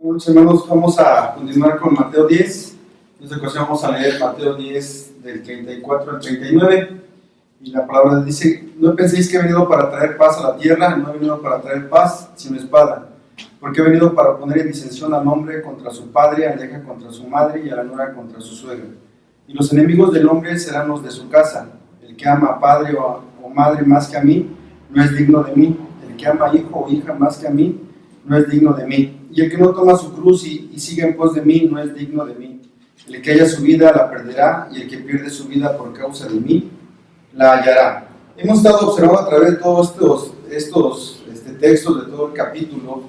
Buenos hermanos, vamos a continuar con Mateo 10. En esta ocasión vamos a leer Mateo 10 del 34 al 39. Y la palabra dice: no penséis que he venido para traer paz a la tierra, no he venido para traer paz, sino espada. Porque he venido para poner en disensión al hombre contra su padre, a la hija contra su madre y a la nuera contra su suegra. Y los enemigos del hombre serán los de su casa. El que ama a padre o madre más que a mí, no es digno de mí. El que ama a hijo o hija más que a mí, no es digno de mí. Y el que no toma su cruz y sigue en pos de mí, no es digno de mí. El que haya su vida la perderá, y el que pierde su vida por causa de mí, la hallará. Hemos estado observando a través de todos estos textos, de todo el capítulo,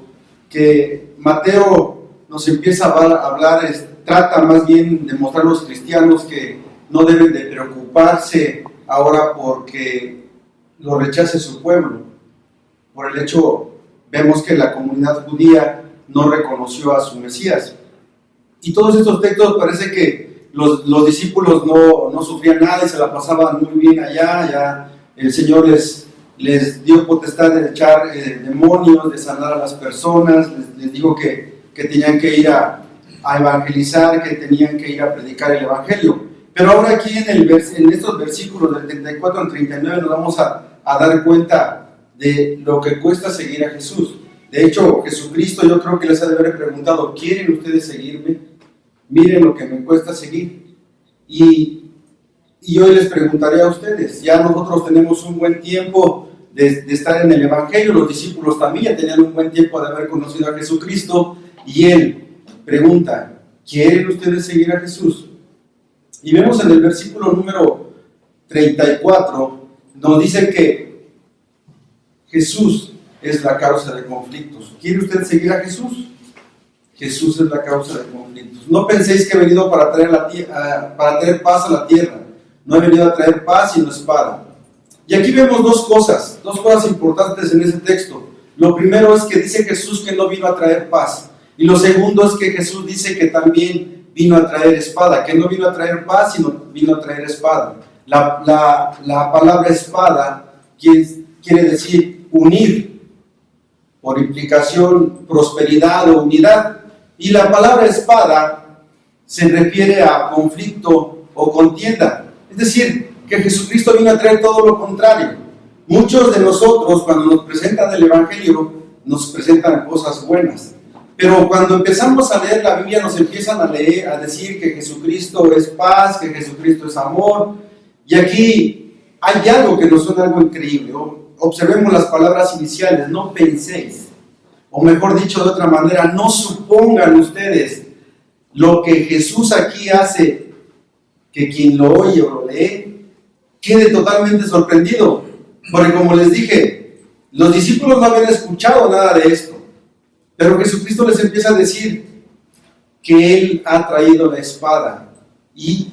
que Mateo nos empieza a hablar, trata más bien de mostrar a los cristianos que no deben de preocuparse ahora porque lo rechace su pueblo. Por el hecho, vemos que la comunidad judía no reconoció a su Mesías. Y todos estos textos parece que los discípulos no sufrían nada y se la pasaban muy bien allá. Ya el Señor les dio potestad de echar demonios, de sanar a las personas, les dijo que tenían que ir a evangelizar, que tenían que ir a predicar el Evangelio. Pero ahora aquí en estos versículos del 34 al 39 nos vamos a dar cuenta de lo que cuesta seguir a Jesús. De hecho, Jesucristo, yo creo que les ha de haber preguntado: ¿quieren ustedes seguirme? Miren lo que me cuesta seguir. Y hoy les preguntaré a ustedes: ya nosotros tenemos un buen tiempo de estar en el Evangelio, los discípulos también ya tenían un buen tiempo de haber conocido a Jesucristo, y Él pregunta: ¿quieren ustedes seguir a Jesús? Y vemos en el versículo número 34, nos dice que Jesús es la causa de conflictos. ¿Quiere usted seguir a Jesús? Jesús es la causa de conflictos. No penséis que he venido para traer paz a la tierra. No he venido a traer paz sino espada. Y aquí vemos dos cosas importantes en ese texto. Lo primero es que dice Jesús que no vino a traer paz. Y lo segundo es que Jesús dice que también vino a traer espada, que no vino a traer paz sino vino a traer espada. La palabra espada quiere decir unir, por implicación prosperidad o unidad, y la palabra espada se refiere a conflicto o contienda. Es decir, que Jesucristo vino a traer todo lo contrario. Muchos de nosotros, cuando nos presentan el Evangelio, nos presentan cosas buenas, pero cuando empezamos a leer la Biblia nos empiezan a decir que Jesucristo es paz, que Jesucristo es amor, y aquí hay algo que nos suena algo increíble. Observemos las palabras iniciales: no penséis, o mejor dicho de otra manera, no supongan ustedes. Lo que Jesús aquí hace que quien lo oye o lo lee quede totalmente sorprendido, porque como les dije, los discípulos no habían escuchado nada de esto, pero Jesucristo les empieza a decir que Él ha traído la espada, y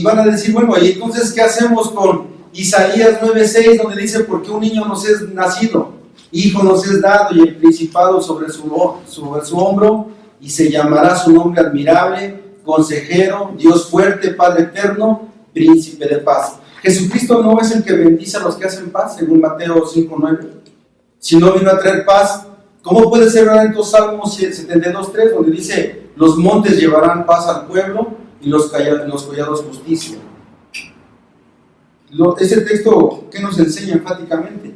van a decir: bueno, ¿y entonces qué hacemos con Isaías 9:6, donde dice: porque un niño nos es nacido, hijo nos es dado, y el principado sobre su hombro, y se llamará su nombre admirable, consejero, Dios fuerte, Padre eterno, príncipe de paz? Jesucristo no es el que bendice a los que hacen paz, según Mateo 5:9, si no vino a traer paz. ¿Cómo puede ser verdad entonces Salmos 72:3, donde dice: los montes llevarán paz al pueblo y los collados justicia? Ese texto, ¿qué nos enseña enfáticamente?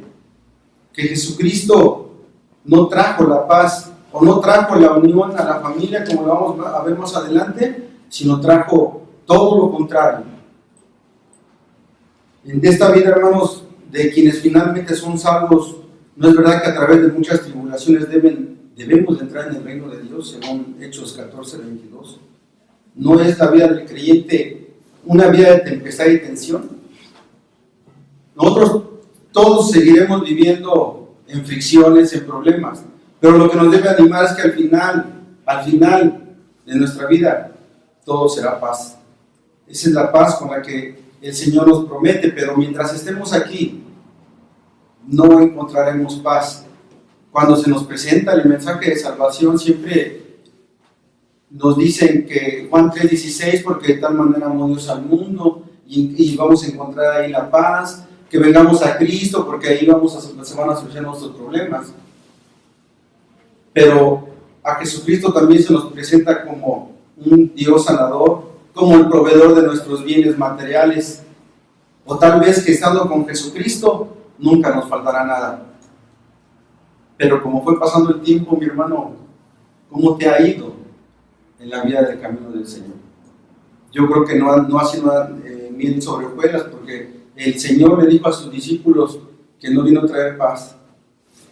Que Jesucristo no trajo la paz o no trajo la unión a la familia, como lo vamos a ver más adelante, sino trajo todo lo contrario. En esta vida, hermanos, de quienes finalmente son salvos, no es verdad que a través de muchas tribulaciones debemos de entrar en el reino de Dios, según Hechos 14:22. ¿No es la vida del creyente una vida de tempestad y tensión? Nosotros todos seguiremos viviendo en fricciones, en problemas, pero lo que nos debe animar es que al final de nuestra vida, todo será paz. Esa es la paz con la que el Señor nos promete, pero mientras estemos aquí, no encontraremos paz. Cuando se nos presenta el mensaje de salvación, siempre nos dicen que Juan 3:16, porque de tal manera amó Dios al mundo, y vamos a encontrar ahí la paz, que vengamos a Cristo, porque ahí se van a solucionar nuestros problemas. Pero a Jesucristo también se nos presenta como un Dios sanador, como el proveedor de nuestros bienes materiales, o tal vez que estando con Jesucristo nunca nos faltará nada. Pero como fue pasando el tiempo, mi hermano, ¿cómo te ha ido en la vida del camino del Señor? Yo creo que no ha sido miel sobre hojuelas, porque el Señor le dijo a sus discípulos que no vino a traer paz.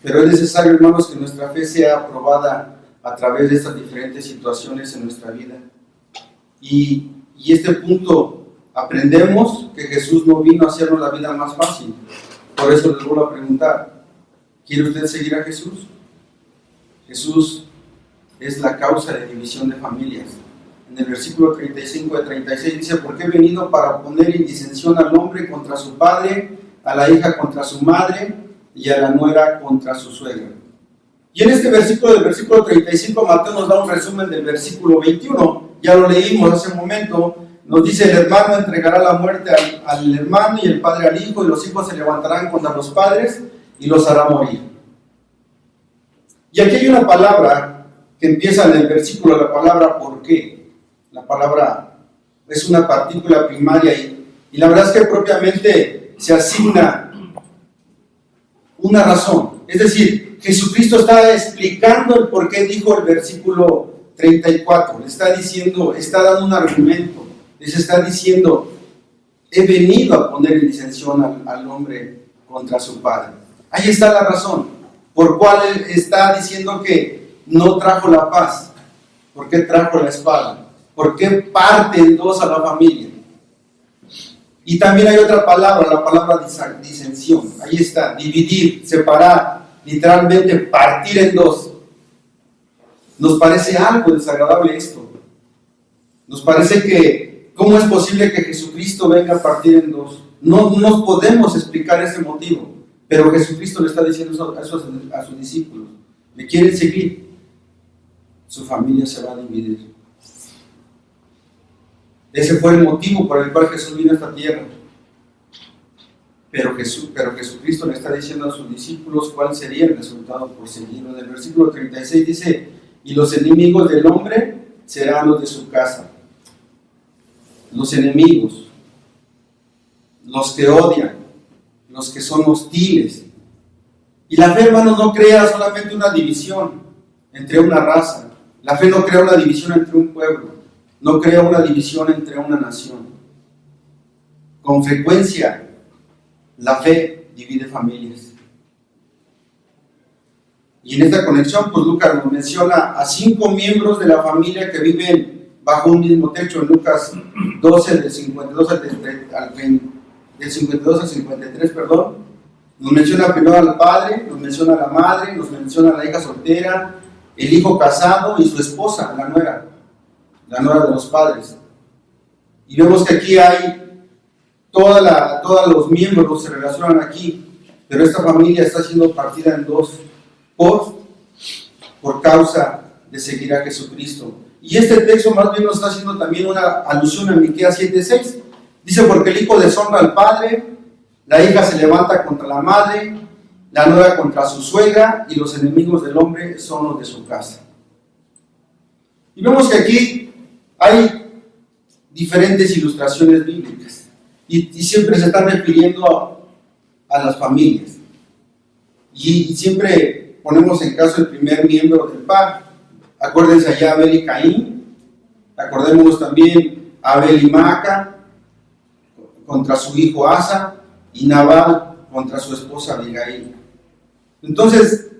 Pero es necesario, hermanos, que nuestra fe sea aprobada a través de estas diferentes situaciones en nuestra vida. Y este punto, aprendemos que Jesús no vino a hacernos la vida más fácil. Por eso les vuelvo a preguntar, ¿quiere usted seguir a Jesús? Jesús es la causa de división de familias. En el versículo 35 de 36 dice: porque he venido para poner en disensión al hombre contra su padre, a la hija contra su madre, y a la nuera contra su suegra. Y en este versículo, del versículo 35, Mateo nos da un resumen del versículo 21, ya lo leímos hace un momento. Nos dice: el hermano entregará la muerte al hermano y el padre al hijo, y los hijos se levantarán contra los padres y los hará morir. Y aquí hay una palabra que empieza en el versículo, la palabra ¿por qué? La palabra es una partícula primaria y la verdad es que propiamente se asigna una razón. Es decir, Jesucristo está explicando el por qué dijo el versículo 34. Le está diciendo, está dando un argumento. Les está diciendo: he venido a poner en disensión al hombre contra su padre. Ahí está la razón por cual él está diciendo que no trajo la paz. ¿Por qué trajo la espada? ¿Por qué parte en dos a la familia? Y también hay otra palabra, la palabra disensión. Ahí está, dividir, separar, literalmente partir en dos. Nos parece algo desagradable esto. Nos parece que, ¿cómo es posible que Jesucristo venga a partir en dos? No nos podemos explicar ese motivo, pero Jesucristo le está diciendo a sus discípulos: ¿me quieren seguir? Su familia se va a dividir. Ese fue el motivo por el cual Jesús vino a esta tierra. Pero Jesucristo le está diciendo a sus discípulos cuál sería el resultado por seguirlo. En el versículo 36 dice: y los enemigos del hombre serán los de su casa. Los enemigos, los que odian, los que son hostiles. Y la fe, hermanos, no crea solamente una división entre una raza. La fe no crea una división entre un pueblo. No crea una división entre una nación. Con frecuencia, la fe divide familias. Y en esta conexión, pues Lucas nos menciona a 5 miembros de la familia que viven bajo un mismo techo. En Lucas 12, del 52 al 53, nos menciona primero al padre, nos menciona a la madre, nos menciona a la hija soltera, el hijo casado y su esposa, la nuera de los padres. Y vemos que aquí hay todos los miembros se relacionan aquí, pero esta familia está siendo partida en dos por causa de seguir a Jesucristo. Y este texto más bien nos está haciendo también una alusión a Miqueas 7:6. Dice: porque el hijo deshonra al padre, la hija se levanta contra la madre, la nuera contra su suegra, y los enemigos del hombre son los de su casa. Y vemos que aquí hay diferentes ilustraciones bíblicas y siempre se están refiriendo a las familias. Y siempre ponemos en caso el primer miembro del par. Acuérdense allá Abel y Caín. Acordémonos también Abel y Maaca contra su hijo Asa, y Nabal contra su esposa Abigail. Entonces,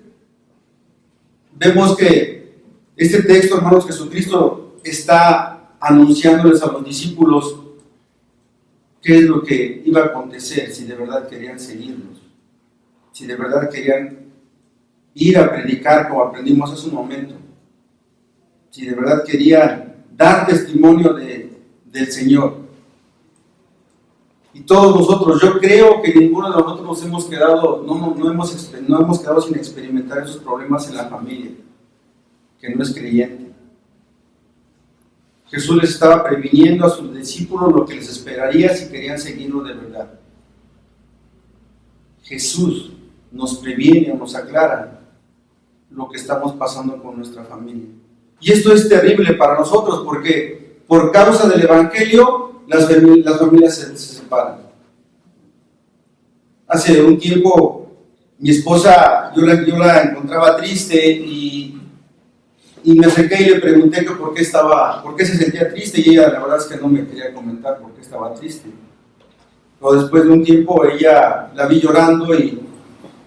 vemos que este texto, hermanos, Jesucristo está anunciándoles a los discípulos qué es lo que iba a acontecer si de verdad querían seguirlos, si de verdad querían ir a predicar como aprendimos hace un momento, si de verdad querían dar testimonio del Señor. Y todos nosotros, yo creo que ninguno de nosotros nos hemos quedado, no hemos quedado sin experimentar esos problemas en la familia, que no es creyente. Jesús les estaba previniendo a sus discípulos lo que les esperaría si querían seguirlo de verdad. Jesús nos previene o nos aclara lo que estamos pasando con nuestra familia. Y esto es terrible para nosotros porque por causa del Evangelio las familias se separan. Hace un tiempo mi esposa, yo la encontraba triste y me acerqué y le pregunté que por qué se sentía triste, y ella la verdad es que no me quería comentar por qué estaba triste. Pero después de un tiempo ella la vi llorando y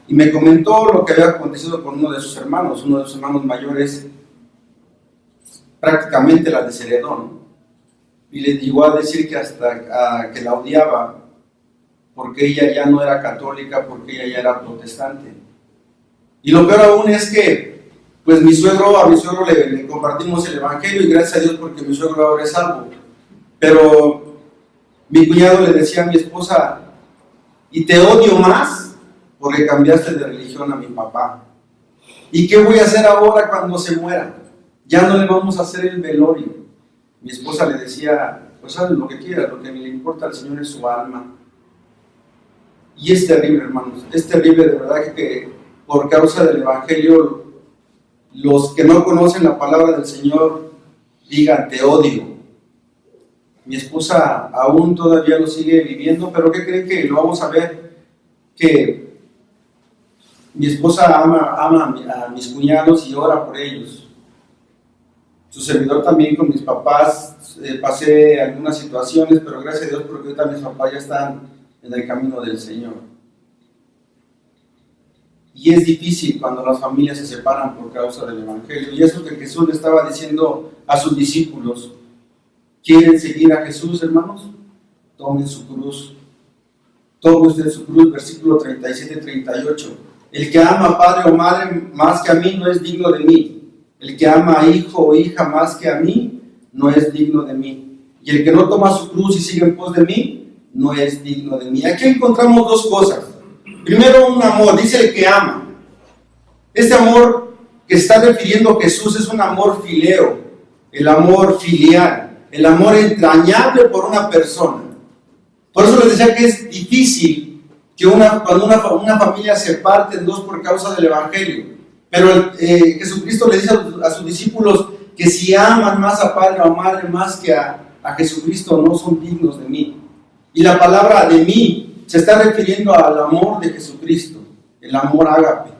me comentó lo que había acontecido con uno de sus hermanos mayores, prácticamente la desheredó, ¿no? Y le llegó a decir que hasta que la odiaba porque ella ya no era católica, porque ella ya era protestante. Y lo peor aún es que pues a mi suegro le compartimos el Evangelio, y gracias a Dios porque mi suegro ahora es salvo. Pero mi cuñado le decía a mi esposa: y te odio más porque cambiaste de religión a mi papá. ¿Y qué voy a hacer ahora cuando se muera? Ya no le vamos a hacer el velorio. Mi esposa le decía: pues haz lo que quieras, lo que le importa al Señor es su alma. Y es terrible, hermanos, es terrible de verdad que por causa del Evangelio los que no conocen la palabra del Señor digan: te odio. Mi esposa aún todavía lo sigue viviendo, pero ¿qué creen? Que lo vamos a ver, que mi esposa ama a mis cuñados y ora por ellos. Su servidor también con mis papás, pasé algunas situaciones, pero gracias a Dios porque ahorita mis papás ya están en el camino del Señor. Y es difícil cuando las familias se separan por causa del Evangelio. Y eso que Jesús le estaba diciendo a sus discípulos: ¿quieren seguir a Jesús, hermanos? Tomen su cruz. Tomen ustedes su cruz, versículo 37-38. El que ama a padre o madre más que a mí no es digno de mí. El que ama a hijo o hija más que a mí no es digno de mí. Y el que no toma su cruz y sigue en pos de mí no es digno de mí. Aquí encontramos dos cosas. Primero, un amor, dice el que ama. Este amor que está refiriendo Jesús es un amor fileo, el amor filial, el amor entrañable por una persona. Por eso les decía que es difícil que cuando una familia se parte en dos por causa del Evangelio. Pero Jesucristo le dice a sus discípulos que si aman más a padre o madre más que a Jesucristo, no son dignos de mí. Y la palabra de mí se está refiriendo al amor de Jesucristo, el amor ágape.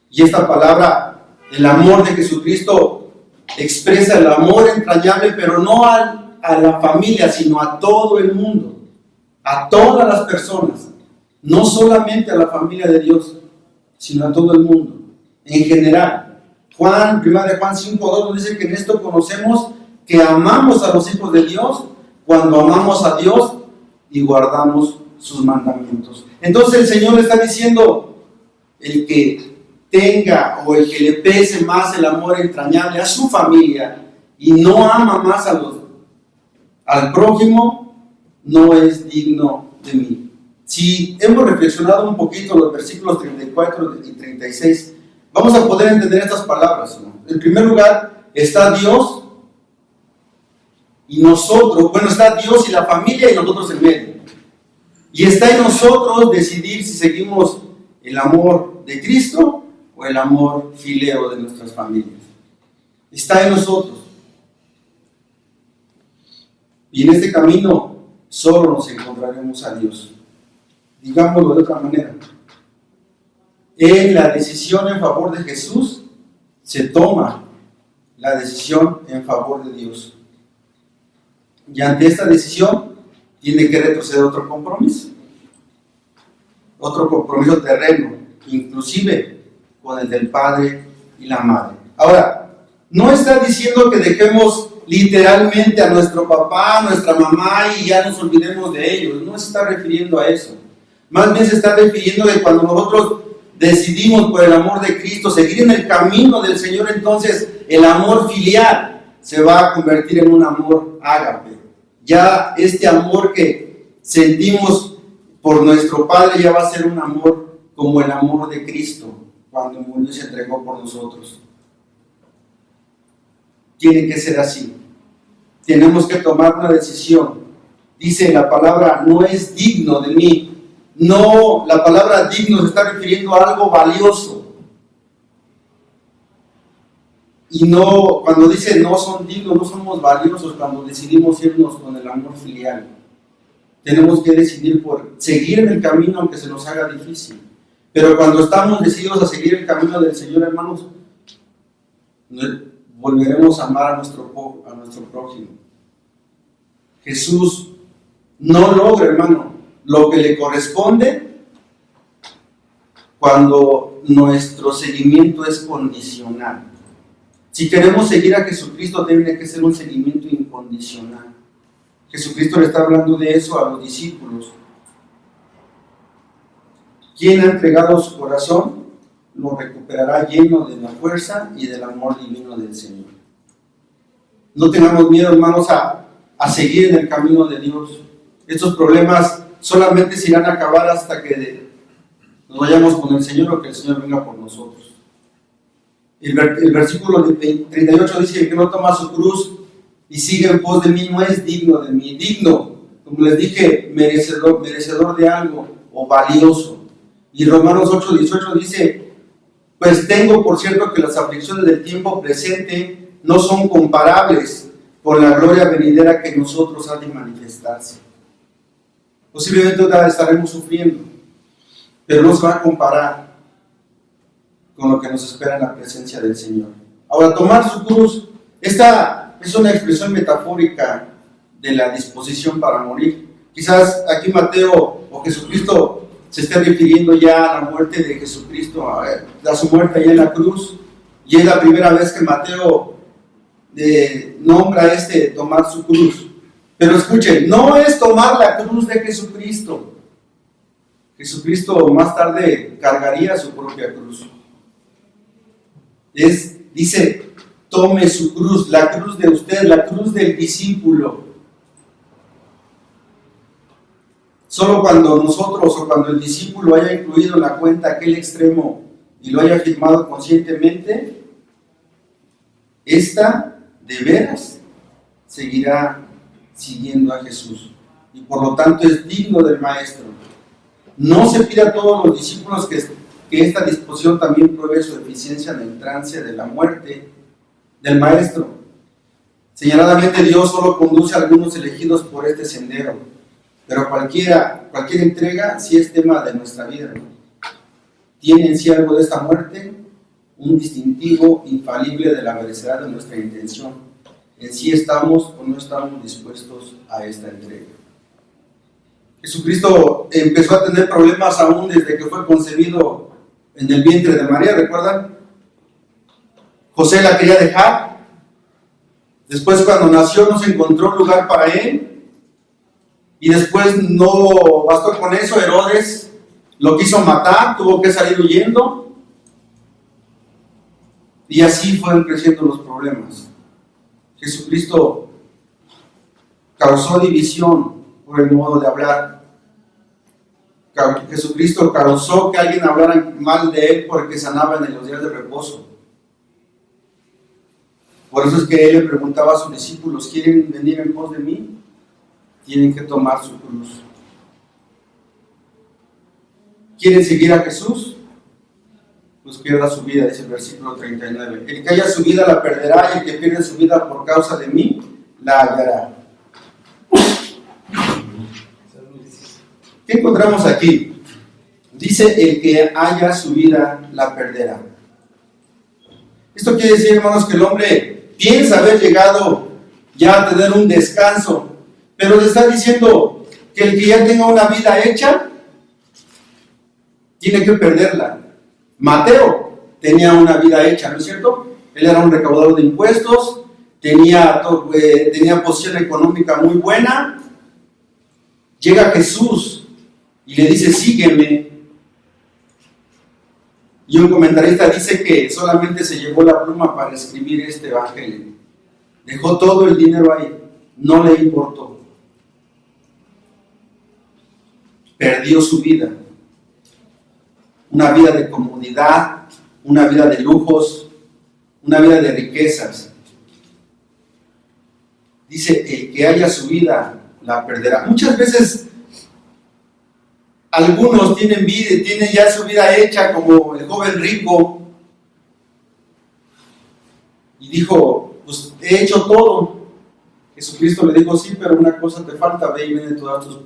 Y esta palabra, el amor de Jesucristo, expresa el amor entrañable, pero no a la familia, sino a todo el mundo, a todas las personas, no solamente a la familia de Dios, sino a todo el mundo, en general. 1 Juan 5:2 nos dice que en esto conocemos que amamos a los hijos de Dios, cuando amamos a Dios y guardamos sus mandamientos. Entonces el Señor le está diciendo: el que tenga o el que le pese más el amor entrañable a su familia y no ama más al prójimo, no es digno de mí. Si hemos reflexionado un poquito los versículos 34 y 36, vamos a poder entender estas palabras, ¿no? En primer lugar está Dios y nosotros, está Dios y la familia y nosotros en medio. Y está en nosotros decidir si seguimos el amor de Cristo o el amor fileo de nuestras familias. Está en nosotros. Y en este camino solo nos encontraremos a Dios. Digámoslo de otra manera. En la decisión en favor de Jesús se toma la decisión en favor de Dios. Y ante esta decisión tiene que retroceder otro compromiso terreno, inclusive con el del padre y la madre. Ahora, no está diciendo que dejemos literalmente a nuestro papá, a nuestra mamá y ya nos olvidemos de ellos. No se está refiriendo a eso. Más bien se está refiriendo que cuando nosotros decidimos por el amor de Cristo seguir en el camino del Señor, entonces el amor filial se va a convertir en un amor ágape. Ya este amor que sentimos por nuestro Padre ya va a ser un amor como el amor de Cristo cuando murió y se entregó por nosotros. Tiene que ser así. Tenemos que tomar una decisión. Dice la palabra: no es digno de mí. No, la palabra digno se está refiriendo a algo valioso. Y no, cuando dice no son dignos, no somos valiosos cuando decidimos irnos con el amor filial. Tenemos que decidir por seguir en el camino aunque se nos haga difícil. Pero cuando estamos decididos a seguir el camino del Señor, hermanos, volveremos a amar a nuestro prójimo. Jesús no logra, hermano, lo que le corresponde cuando nuestro seguimiento es condicional. Si queremos seguir a Jesucristo, debe que ser un seguimiento incondicional. Jesucristo le está hablando de eso a los discípulos. Quien ha entregado su corazón, lo recuperará lleno de la fuerza y del amor divino del Señor. No tengamos miedo, hermanos, a seguir en el camino de Dios. Estos problemas solamente se irán a acabar hasta que nos vayamos con el Señor o que el Señor venga por nosotros. El versículo 38 dice: el que no toma su cruz y sigue en pos de mí no es digno de mí. Digno, como les dije, merecedor de algo o valioso. Y Romanos 8:18 dice: pues tengo por cierto que las aflicciones del tiempo presente no son comparables con la gloria venidera que en nosotros ha de manifestarse. Posiblemente estaremos sufriendo, pero no se va a comparar con lo que nos espera en la presencia del Señor. Ahora, tomar su cruz, esta es una expresión metafórica de la disposición para morir. Quizás aquí Mateo o Jesucristo se esté refiriendo ya a la muerte de Jesucristo, a su muerte allá en la cruz, y es la primera vez que Mateo nombra tomar su cruz. Pero escuchen, no es tomar la cruz de Jesucristo. Jesucristo más tarde cargaría su propia cruz. Dice, tome su cruz, la cruz de usted, la cruz del discípulo. Solo cuando nosotros o cuando el discípulo haya incluido en la cuenta aquel extremo y lo haya firmado conscientemente, esta de veras seguirá siguiendo a Jesús y por lo tanto es digno del Maestro. No se pide a todos los discípulos que esta disposición también pruebe su eficiencia en el trance de la muerte del Maestro. Señaladamente Dios solo conduce a algunos elegidos por este sendero, pero cualquier entrega sí es tema de nuestra vida, ¿no? Tiene en sí algo de esta muerte, un distintivo infalible de la veracidad de nuestra intención. En sí estamos o no estamos dispuestos a esta entrega. Jesucristo empezó a tener problemas aún desde que fue concebido en el vientre de María, ¿recuerdan? José la quería dejar. Después, cuando nació, no se encontró lugar para él. Y después no bastó con eso, Herodes lo quiso matar, tuvo que salir huyendo. Y así fueron creciendo los problemas. Jesucristo causó división por el modo de hablar. Jesucristo causó que alguien hablara mal de él porque sanaba en los días de reposo. Por eso es que él le preguntaba a sus discípulos: ¿quieren venir en pos de mí? Tienen que tomar su cruz. ¿Quieren seguir a Jesús? Pues pierda su vida, dice el versículo 39. El que haya su vida la perderá, y el que pierde su vida por causa de mí la hallará. ¿Qué encontramos aquí? Dice: el que haya su vida la perderá. Esto quiere decir, hermanos, que el hombre piensa haber llegado ya a tener un descanso, pero le está diciendo que el que ya tenga una vida hecha tiene que perderla. Mateo tenía una vida hecha, ¿no es cierto? Él era un recaudador de impuestos, tenía posición económica muy buena. Llega Jesús y le dice: sígueme. Y un comentarista dice que solamente se llevó la pluma para escribir este evangelio. Dejó todo el dinero ahí, no le importó. Perdió su vida. Una vida de comodidad, una vida de lujos, una vida de riquezas. Dice: el que haya su vida la perderá. Muchas veces algunos tienen ya su vida hecha, como el joven rico. y dijo, pues he hecho todo. Jesucristo le dijo, sí, pero una cosa te falta, ve y vende todas tus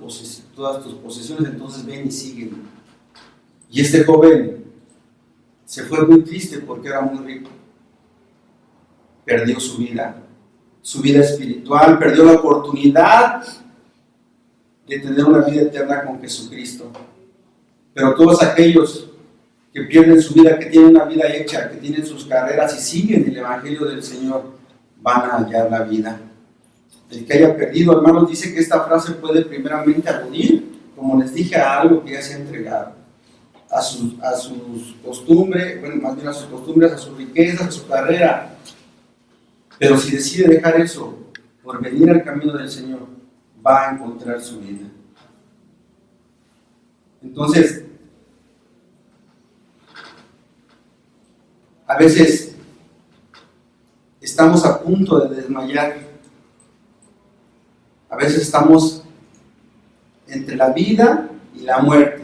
posesiones, entonces ven y sígueme. Y este joven se fue muy triste porque era muy rico. Perdió su vida espiritual, perdió la oportunidad de tener una vida eterna con Jesucristo. Pero todos aquellos que pierden su vida, que tienen una vida hecha, que tienen sus carreras y siguen el Evangelio del Señor, van a hallar la vida. El que haya perdido, hermanos, dice que esta frase puede primeramente aludir, como les dije, a algo que ya se ha entregado, a sus costumbres, bueno, más bien a sus costumbres, a sus riquezas, a su carrera. Pero si decide dejar eso por venir al camino del Señor, va a encontrar su vida. Entonces, a veces estamos a punto de desmayar. A veces estamos entre la vida y la muerte.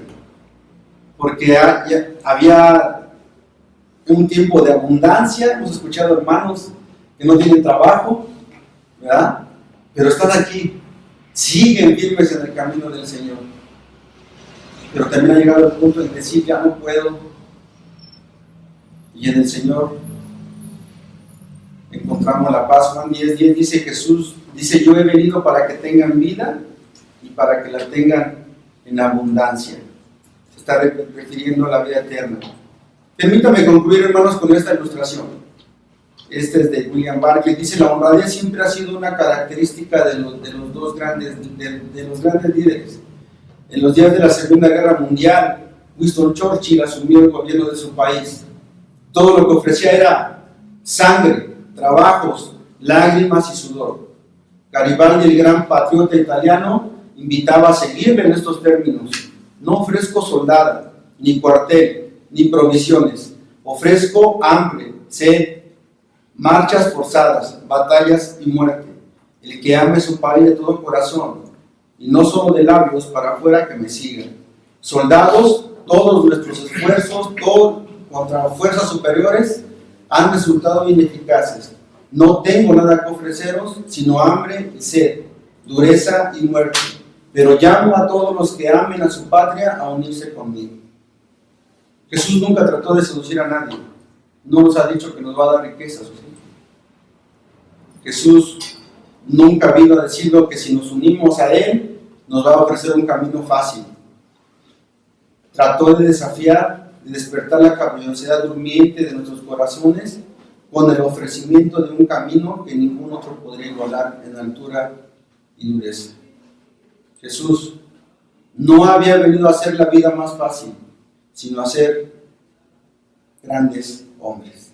Porque había un tiempo de abundancia. Hemos escuchado hermanos que no tienen trabajo, ¿verdad? Pero están aquí, siguen firmes en el camino del Señor. Pero también ha llegado el punto en decir, ya no puedo. Y en el Señor encontramos la paz. Juan 10:10 dice, Jesús dice, yo he venido para que tengan vida y para que la tengan en abundancia. Se está refiriendo a la vida eterna. Permítame concluir, hermanos, con esta ilustración. Este es de William Barclay. Dice, la honradez siempre ha sido una característica de los grandes líderes. En los días de la Segunda Guerra Mundial, Winston Churchill asumió el gobierno de su país. Todo lo que ofrecía era sangre, trabajos, lágrimas y sudor. Garibaldi, el gran patriota italiano, invitaba a seguirle en estos términos. No ofrezco soldado, ni cuartel, ni provisiones. Ofrezco hambre, sed, marchas forzadas, batallas y muerte. El que ame su país de todo corazón, y no solo de labios para afuera, que me sigan. Soldados, todos nuestros esfuerzos, contra fuerzas superiores, han resultado ineficaces. No tengo nada que ofreceros, sino hambre y sed, dureza y muerte. Pero llamo a todos los que amen a su patria a unirse conmigo. Jesús nunca trató de seducir a nadie. No nos ha dicho que nos va a dar riquezas. ¿Sí? Jesús nunca vino a decirlo que si nos unimos a Él, nos va a ofrecer un camino fácil. Trató de desafiar, de despertar la curiosidad durmiente de nuestros corazones con el ofrecimiento de un camino que ningún otro podría igualar en altura y dureza. Jesús no había venido a hacer la vida más fácil, sino a ser grandes hombres.